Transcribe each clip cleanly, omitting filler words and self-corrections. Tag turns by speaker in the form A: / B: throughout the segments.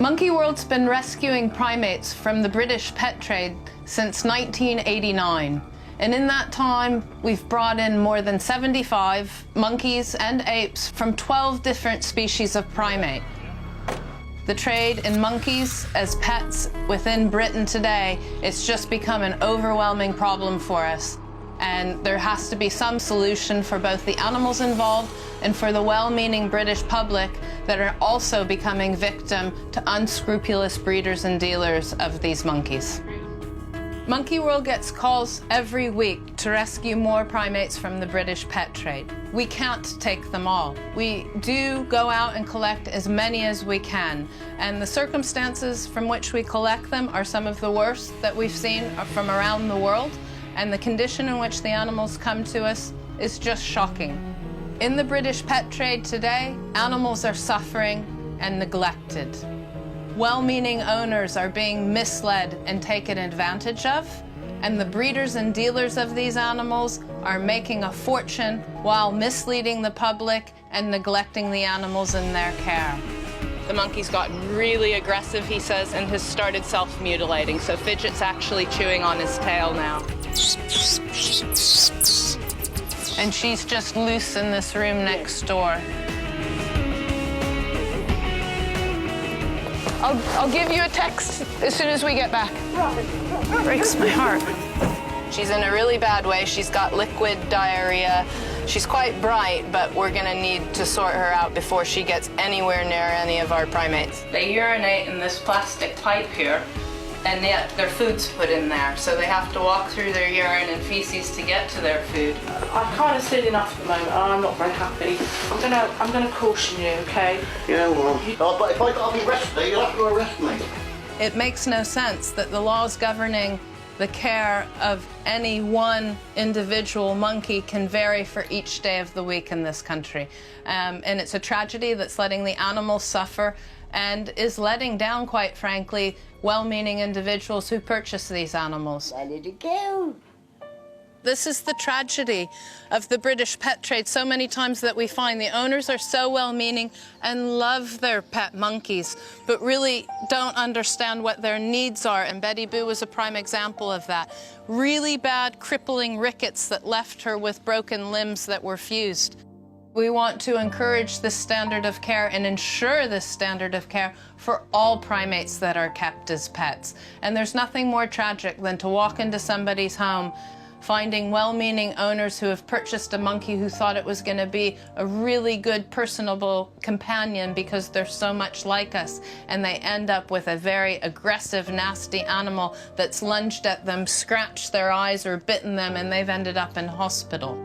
A: Monkey World's been rescuing primates from the British pet trade since 1989. And in that time, we've brought in more than 75 monkeys and apes from 12 different species of primate. The trade in monkeys as pets within Britain today, it's just become an overwhelming problem for us. And there has to be some solution for both the animals involved and for the well-meaning British public that are also becoming victim to unscrupulous breeders and dealers of these monkeys. Monkey World gets calls every week to rescue more primates from the British pet trade. We can't take them all. We do go out and collect as many as we can, and the circumstances from which we collect them are some of the worst that we've seen from around the world, and the condition in which the animals come to us is just shocking. In the British pet trade today, animals are suffering and neglected. Well-meaning owners are being misled and taken advantage of, and the breeders and dealers of these animals are making a fortune while misleading the public and neglecting the animals in their care. The monkey's gotten really aggressive, he says, and has started self-mutilating, so Fidget's actually chewing on his tail now. And she's just loose in this room next door. I'll give you a text as soon as we get back. Breaks my heart. She's in a really bad way. She's got liquid diarrhea. She's quite bright, but we're gonna need to sort her out before she gets anywhere near any of our primates. They urinate in this plastic pipe here, and yet their food's put in there, so they have to walk through their urine and feces to get to their food.
B: I've kind of seen enough at the moment, and I'm not very happy. I'm gonna caution you, okay?
C: Yeah, well, but if I gotta be arrested, you'll have to arrest me.
A: It makes no sense that the laws governing the care of any one individual monkey can vary for each day of the week in this country. And it's a tragedy that's letting the animals suffer and is letting down, quite frankly, well-meaning individuals who purchase these animals.
C: Where did it go?
A: This is the tragedy of the British pet trade. So many times that we find the owners are so well-meaning and love their pet monkeys, but really don't understand what their needs are. And Betty Boo was a prime example of that. Really bad, crippling rickets that left her with broken limbs that were fused. We want to encourage this standard of care and ensure this standard of care for all primates that are kept as pets. And there's nothing more tragic than to walk into somebody's home finding well-meaning owners who have purchased a monkey who thought it was going to be a really good, personable companion because they're so much like us, and they end up with a very aggressive, nasty animal that's lunged at them, scratched their eyes or bitten them, and they've ended up in hospital.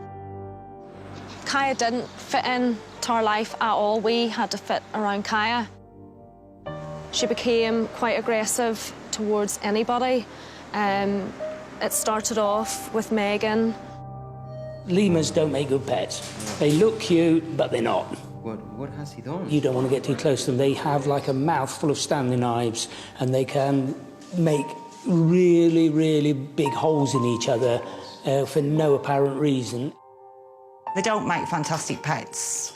D: Kaya didn't fit into our life at all. We had to fit around Kaya. She became quite aggressive towards anybody. It started off with Megan.
E: Lemurs don't make good pets. They look cute, but they're not.
F: What has he done?
E: You don't want to get too close to them. They have like a mouth full of Stanley knives, and they can make really, really big holes in each other for no apparent reason.
G: They don't make fantastic pets.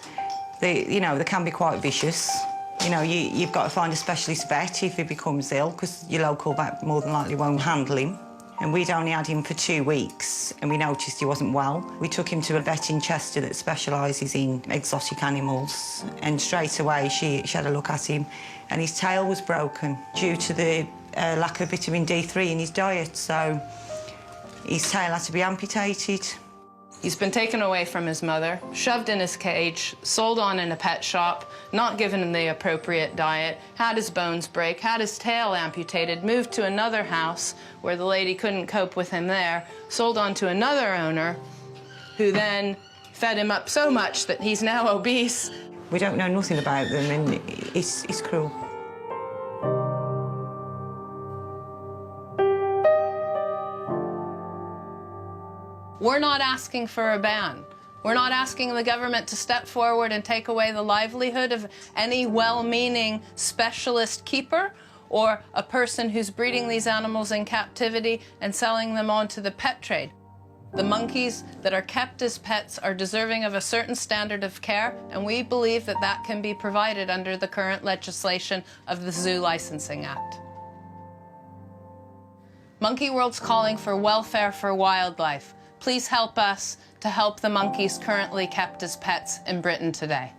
G: They can be quite vicious. You've got to find a specialist vet if he becomes ill, because your local vet more than likely won't handle him. And we'd only had him for 2 weeks, and we noticed he wasn't well. We took him to a vet in Chester that specialises in exotic animals, and straight away she had a look at him, and his tail was broken due to the lack of vitamin D3 in his diet, so his tail had to be amputated.
A: He's been taken away from his mother, shoved in his cage, sold on in a pet shop, not given him the appropriate diet, had his bones break, had his tail amputated, moved to another house where the lady couldn't cope with him there, sold on to another owner who then fed him up so much that he's now obese.
G: We don't know nothing about them, and it's cruel.
A: We're not asking for a ban. We're not asking the government to step forward and take away the livelihood of any well-meaning specialist keeper or a person who's breeding these animals in captivity and selling them on to the pet trade. The monkeys that are kept as pets are deserving of a certain standard of care, and we believe that that can be provided under the current legislation of the Zoo Licensing Act. Monkey World's calling for welfare for wildlife. Please help us to help the monkeys currently kept as pets in Britain today.